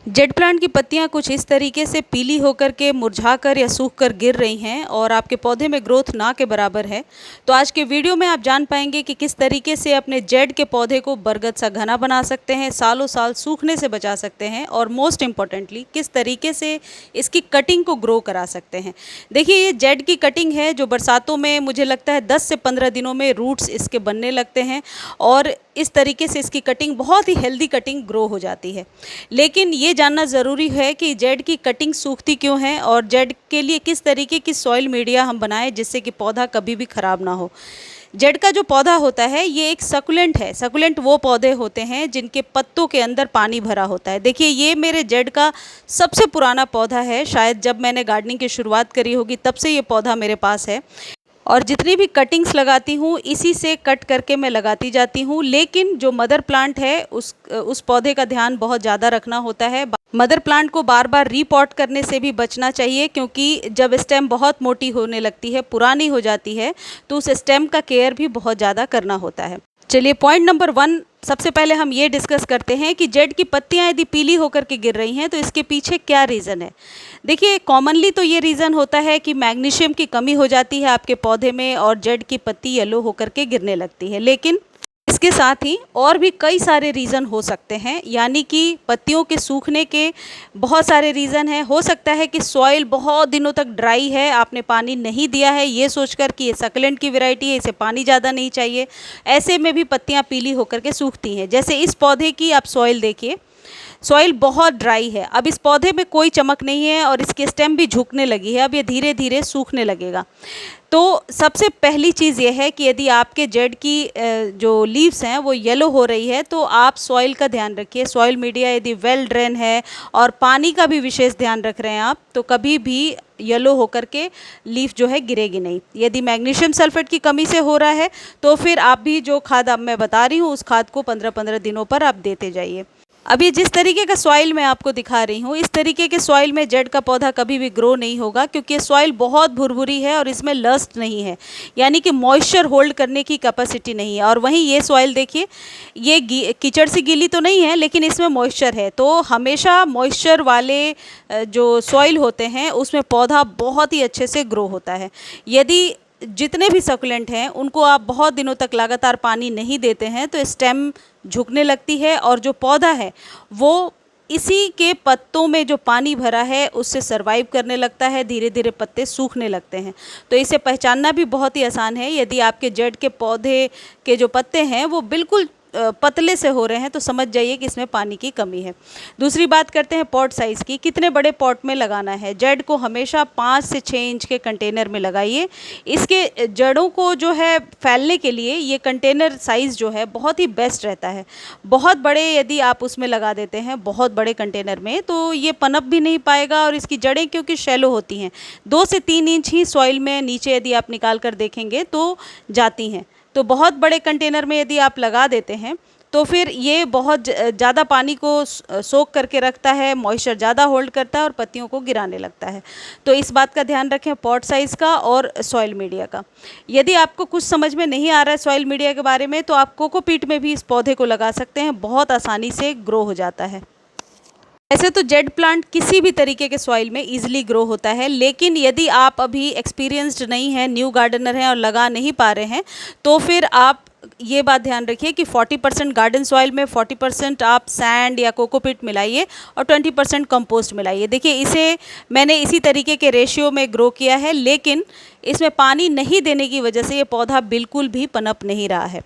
Jade plant की पत्तियां कुछ इस तरीके से पीली होकर के मुरझाकर या सूखकर गिर रही हैं और आपके पौधे में ग्रोथ ना के बराबर है। तो आज के वीडियो में आप जान पाएंगे कि किस तरीके से अपने जेड के पौधे को बरगद सा घना बना सकते हैं, सालों साल सूखने से बचा सकते हैं और मोस्ट इम्पॉर्टेंटली किस तरीके से इसकी कटिंग को ग्रो करा सकते हैं। देखिए, ये जेड की कटिंग है जो बरसातों में मुझे लगता है 10 से 15 दिनों में रूट्स इसके बनने लगते हैं और इस तरीके से इसकी कटिंग बहुत ही हेल्दी कटिंग ग्रो हो जाती है। लेकिन ये जानना ज़रूरी है कि जेड की कटिंग सूखती क्यों है और जेड के लिए किस तरीके की सॉइल मीडिया हम बनाएं जिससे कि पौधा कभी भी ख़राब ना हो। जेड का जो पौधा होता है ये एक सकुलेंट है। सकुलेंट वो पौधे होते हैं जिनके पत्तों के अंदर पानी भरा होता है। देखिए, ये मेरे जेड का सबसे पुराना पौधा है। शायद जब मैंने गार्डनिंग की शुरुआत करी होगी तब से ये पौधा मेरे पास है और जितनी भी कटिंग्स लगाती हूँ इसी से कट करके मैं लगाती जाती हूँ। लेकिन जो मदर प्लांट है उस पौधे का ध्यान बहुत ज़्यादा रखना होता है। मदर प्लांट को बार बार रीपॉट करने से भी बचना चाहिए, क्योंकि जब स्टेम बहुत मोटी होने लगती है, पुरानी हो जाती है, तो उस स्टेम का केयर भी बहुत ज़्यादा करना होता है। चलिए, पॉइंट नंबर 1 सबसे पहले हम ये डिस्कस करते हैं कि जेड की पत्तियां यदि पीली होकर के गिर रही हैं तो इसके पीछे क्या रीज़न है। देखिए, कॉमनली तो ये रीज़न होता है कि मैग्नीशियम की कमी हो जाती है आपके पौधे में और जेड की पत्ती येलो होकर के गिरने लगती है। लेकिन इसके साथ ही और भी कई सारे रीज़न हो सकते हैं, यानी कि पत्तियों के सूखने के बहुत सारे रीज़न हैं। हो सकता है कि सॉइल बहुत दिनों तक ड्राई है, आपने पानी नहीं दिया है ये सोचकर कि ये सकलेंट की वैरायटी है, इसे पानी ज़्यादा नहीं चाहिए। ऐसे में भी पत्तियां पीली होकर के सूखती हैं। जैसे इस पौधे की आप सॉइल देखिए, सॉइल बहुत ड्राई है। अब इस पौधे में कोई चमक नहीं है और इसकी स्टेम भी झुकने लगी है। अब ये धीरे धीरे सूखने लगेगा। तो सबसे पहली चीज़ ये है कि यदि आपके जेड की जो लीव्स हैं वो येलो हो रही है तो आप सॉइल का ध्यान रखिए। सॉइल मीडिया यदि वेल ड्रेन है और पानी का भी विशेष ध्यान रख रहे हैं आप, तो कभी भी येलो होकर के लीफ जो है गिरेगी नहीं। यदि मैग्नीशियम सल्फेट की कमी से हो रहा है तो फिर आप भी जो खाद अब मैं बता रही हूँ उस खाद को 15-15 दिनों पर आप देते जाइए। अब ये जिस तरीके का सॉइल मैं आपको दिखा रही हूँ, इस तरीके के सॉइल में जेड का पौधा कभी भी ग्रो नहीं होगा, क्योंकि ये सॉइल बहुत भुरभुरी है और इसमें लस्ट नहीं है, यानी कि मॉइस्चर होल्ड करने की कैपेसिटी नहीं है। और वहीं ये सॉइल देखिए, ये कीचड़ से गीली तो नहीं है लेकिन इसमें मॉइस्चर है। तो हमेशा मॉइस्चर वाले जो सॉइल होते हैं उसमें पौधा बहुत ही अच्छे से ग्रो होता है। यदि जितने भी सकुलेंट हैं उनको आप बहुत दिनों तक लगातार पानी नहीं देते हैं तो स्टेम झुकने लगती है और जो पौधा है वो इसी के पत्तों में जो पानी भरा है उससे सरवाइव करने लगता है। धीरे धीरे पत्ते सूखने लगते हैं। तो इसे पहचानना भी बहुत ही आसान है। यदि आपके जेड के पौधे के जो पत्ते हैं वो बिल्कुल पतले से हो रहे हैं तो समझ जाइए कि इसमें पानी की कमी है। दूसरी बात करते हैं पॉट साइज़ की। कितने बड़े पॉट में लगाना है? जेड को हमेशा 5 से 6 इंच के कंटेनर में लगाइए। इसके जड़ों को जो है फैलने के लिए ये कंटेनर साइज़ जो है बहुत ही बेस्ट रहता है। बहुत बड़े यदि आप उसमें लगा देते हैं, बहुत बड़े कंटेनर में, तो ये पनप भी नहीं पाएगा और इसकी जड़ें क्योंकि शैलो होती हैं, 2 से 3 इंच ही सॉइल में नीचे यदि आप निकाल कर देखेंगे तो जाती हैं। तो बहुत बड़े कंटेनर में यदि आप लगा देते हैं तो फिर ये बहुत ज़्यादा पानी को सोख करके रखता है, मॉइस्चर ज़्यादा होल्ड करता है और पत्तियों को गिराने लगता है। तो इस बात का ध्यान रखें पॉट साइज़ का और सॉइल मीडिया का। यदि आपको कुछ समझ में नहीं आ रहा है सॉइल मीडिया के बारे में तो आप कोकोपीट में भी इस पौधे को लगा सकते हैं, बहुत आसानी से ग्रो हो जाता है। ऐसे तो जेड प्लांट किसी भी तरीके के सॉइल में इजीली ग्रो होता है, लेकिन यदि आप अभी एक्सपीरियंस्ड नहीं हैं, न्यू गार्डनर हैं और लगा नहीं पा रहे हैं, तो फिर आप ये बात ध्यान रखिए कि 40% गार्डन सॉइल में 40% आप सैंड या कोकोपीट मिलाइए और 20% कंपोस्ट मिलाइए। देखिए, इसे मैंने इसी तरीके के रेशियो में ग्रो किया है, लेकिन इसमें पानी नहीं देने की वजह से ये पौधा बिल्कुल भी पनप नहीं रहा है।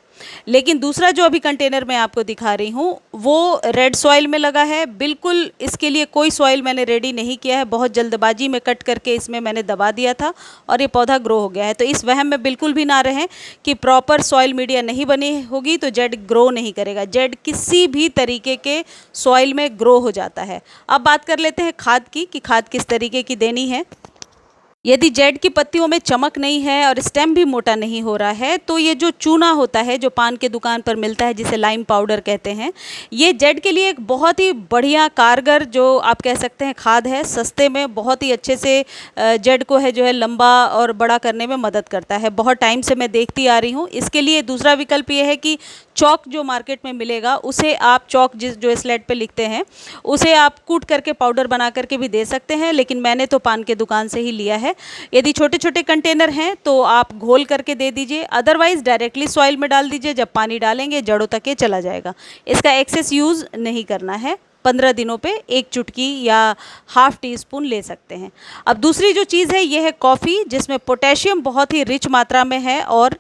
लेकिन दूसरा जो अभी कंटेनर मैं आपको दिखा रही हूँ वो रेड सॉइल में लगा है। बिल्कुल इसके लिए कोई सॉइल मैंने रेडी नहीं किया है, बहुत जल्दबाजी में कट करके इसमें मैंने दबा दिया था और ये पौधा ग्रो हो गया है। तो इस वहम में बिल्कुल भी ना रहें कि प्रॉपर सॉइल मीडिया नहीं बनी होगी तो जेड ग्रो नहीं करेगा। जेड किसी भी तरीके के सॉइल में ग्रो हो जाता है। अब बात कर लेते हैं खाद की कि खाद किस तरीके की देनी है। यदि जेड की पत्तियों में चमक नहीं है और स्टेम भी मोटा नहीं हो रहा है तो ये जो चूना होता है जो पान के दुकान पर मिलता है, जिसे लाइम पाउडर कहते हैं, ये जेड के लिए एक बहुत ही बढ़िया कारगर जो आप कह सकते हैं खाद है। सस्ते में बहुत ही अच्छे से जेड को है जो है लंबा और बड़ा करने में मदद करता है। बहुत टाइम से मैं देखती आ रही हूँ। इसके लिए दूसरा विकल्प ये है कि चॉक जो मार्केट में मिलेगा उसे आप चॉक जो स्लेट पे लिखते हैं उसे आप कूट करके पाउडर बना करके भी दे सकते हैं, लेकिन मैंने तो पान के दुकान से ही लिया है। यदि छोटे छोटे कंटेनर हैं तो आप घोल करके दे दीजिए, अदरवाइज़ डायरेक्टली सॉइल में डाल दीजिए। जब पानी डालेंगे जड़ों तक ये चला जाएगा। इसका एक्सेस यूज़ नहीं करना है। 15 दिनों पे 1 चुटकी या हाफ टी स्पून ले सकते हैं। अब दूसरी जो चीज़ है ये है कॉफ़ी, जिसमें पोटेशियम बहुत ही रिच मात्रा में है और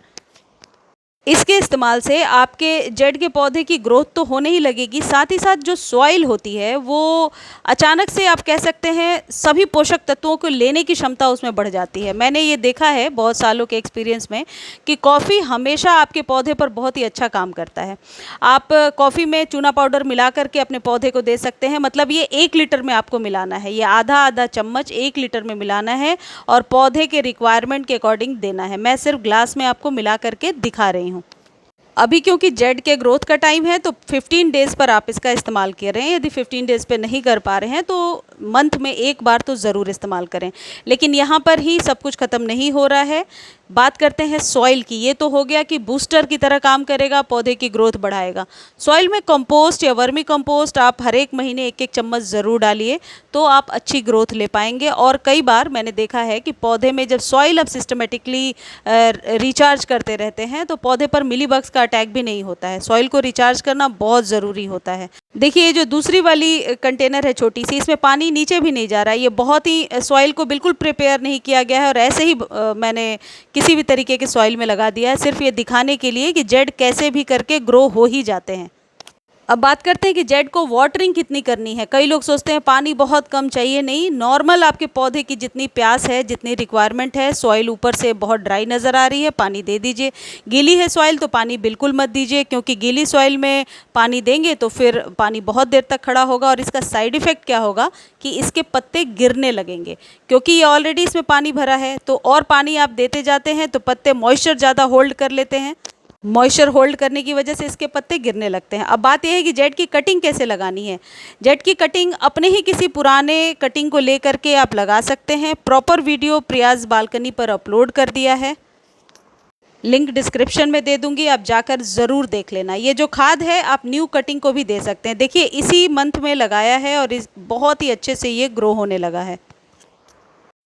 इसके इस्तेमाल से आपके जेड के पौधे की ग्रोथ तो होने ही लगेगी, साथ ही साथ जो सॉइल होती है वो अचानक से आप कह सकते हैं सभी पोषक तत्वों को लेने की क्षमता उसमें बढ़ जाती है। मैंने ये देखा है बहुत सालों के एक्सपीरियंस में कि कॉफ़ी हमेशा आपके पौधे पर बहुत ही अच्छा काम करता है। आप कॉफ़ी में चूना पाउडर मिला करके अपने पौधे को दे सकते हैं। मतलब ये 1 लीटर में आपको मिलाना है, ये आधा आधा चम्मच 1 लीटर में मिलाना है और पौधे के रिक्वायरमेंट के अकॉर्डिंग देना है। मैं सिर्फ ग्लास में आपको मिला करके दिखा रही हूँ। अभी क्योंकि जेड के ग्रोथ का टाइम है तो 15 डेज़ पर आप इसका इस्तेमाल कर रहे हैं। यदि 15 डेज़ पे नहीं कर पा रहे हैं तो मंथ में 1 बार तो ज़रूर इस्तेमाल करें। लेकिन यहाँ पर ही सब कुछ ख़त्म नहीं हो रहा है। बात करते हैं सॉइल की। ये तो हो गया कि बूस्टर की तरह काम करेगा, पौधे की ग्रोथ बढ़ाएगा। सॉइल में कंपोस्ट या वर्मी कंपोस्ट आप हर 1 महीने 1-1 चम्मच ज़रूर डालिए, तो आप अच्छी ग्रोथ ले पाएंगे। और कई बार मैंने देखा है कि पौधे में जब सॉइल आप सिस्टमेटिकली रिचार्ज करते रहते हैं तो पौधे पर मिलीबग्स का अटैक भी नहीं होता है। सॉइल को रिचार्ज करना बहुत ज़रूरी होता है। देखिए ये जो दूसरी वाली कंटेनर है छोटी सी, इसमें पानी नीचे भी नहीं जा रहा है। ये बहुत ही सॉइल को बिल्कुल प्रिपेयर नहीं किया गया है और ऐसे ही मैंने किसी भी तरीके के सॉइल में लगा दिया है, सिर्फ ये दिखाने के लिए कि जेड कैसे भी करके ग्रो हो ही जाते हैं। अब बात करते हैं कि जेड को वाटरिंग कितनी करनी है। कई लोग सोचते हैं पानी बहुत कम चाहिए। नहीं, नॉर्मल आपके पौधे की जितनी प्यास है, जितनी रिक्वायरमेंट है। सॉइल ऊपर से बहुत ड्राई नज़र आ रही है, पानी दे दीजिए। गीली है सॉइल तो पानी बिल्कुल मत दीजिए, क्योंकि गीली सॉइल में पानी देंगे तो फिर पानी बहुत देर तक खड़ा होगा और इसका साइड इफ़ेक्ट क्या होगा कि इसके पत्ते गिरने लगेंगे, क्योंकि ये ऑलरेडी इसमें पानी भरा है। तो और पानी आप देते जाते हैं तो पत्ते मॉइस्चर ज़्यादा होल्ड कर लेते हैं। मॉइस्चर होल्ड करने की वजह से इसके पत्ते गिरने लगते हैं। अब बात यह है कि जेड की कटिंग कैसे लगानी है। जेड की कटिंग अपने ही किसी पुराने कटिंग को लेकर के आप लगा सकते हैं। प्रॉपर वीडियो प्रियाज बालकनी पर अपलोड कर दिया है, लिंक डिस्क्रिप्शन में दे दूंगी, आप जाकर ज़रूर देख लेना। ये जो खाद है आप न्यू कटिंग को भी दे सकते हैं। देखिए इसी मंथ में लगाया है और बहुत ही अच्छे से ये ग्रो होने लगा है।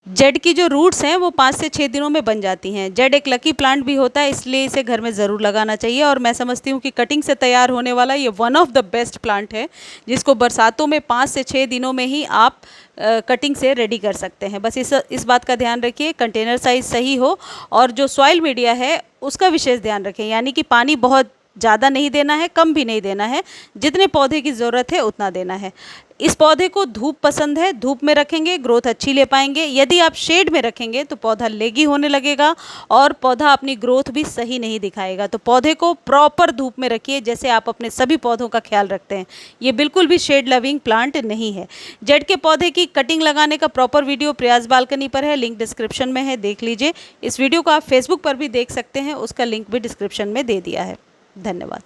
जेड की जो रूट्स हैं वो 5 से 6 दिनों में बन जाती हैं। जेड एक लकी प्लांट भी होता है, इसलिए इसे घर में ज़रूर लगाना चाहिए। और मैं समझती हूँ कि कटिंग से तैयार होने वाला ये one of the best plant है, जिसको बरसातों में 5 से 6 दिनों में ही आप कटिंग से रेडी कर सकते हैं। बस इस बात का ध्यान रखिए, कंटेनर साइज़ सही हो और जो सॉइल मीडिया है उसका विशेष ध्यान रखें। यानी कि पानी बहुत ज़्यादा नहीं देना है, कम भी नहीं देना है, जितने पौधे की ज़रूरत है उतना देना है। इस पौधे को धूप पसंद है, धूप में रखेंगे ग्रोथ अच्छी ले पाएंगे। यदि आप शेड में रखेंगे तो पौधा लेगी होने लगेगा और पौधा अपनी ग्रोथ भी सही नहीं दिखाएगा। तो पौधे को प्रॉपर धूप में रखिए, जैसे आप अपने सभी पौधों का ख्याल रखते हैं। ये बिल्कुल भी शेड लविंग प्लांट नहीं है। जेड के पौधे की कटिंग लगाने का प्रॉपर वीडियो प्रयास बालकनी पर है, लिंक डिस्क्रिप्शन में है, देख लीजिए। इस वीडियो को आप फेसबुक पर भी देख सकते हैं, उसका लिंक भी डिस्क्रिप्शन में दे दिया है। धन्यवाद।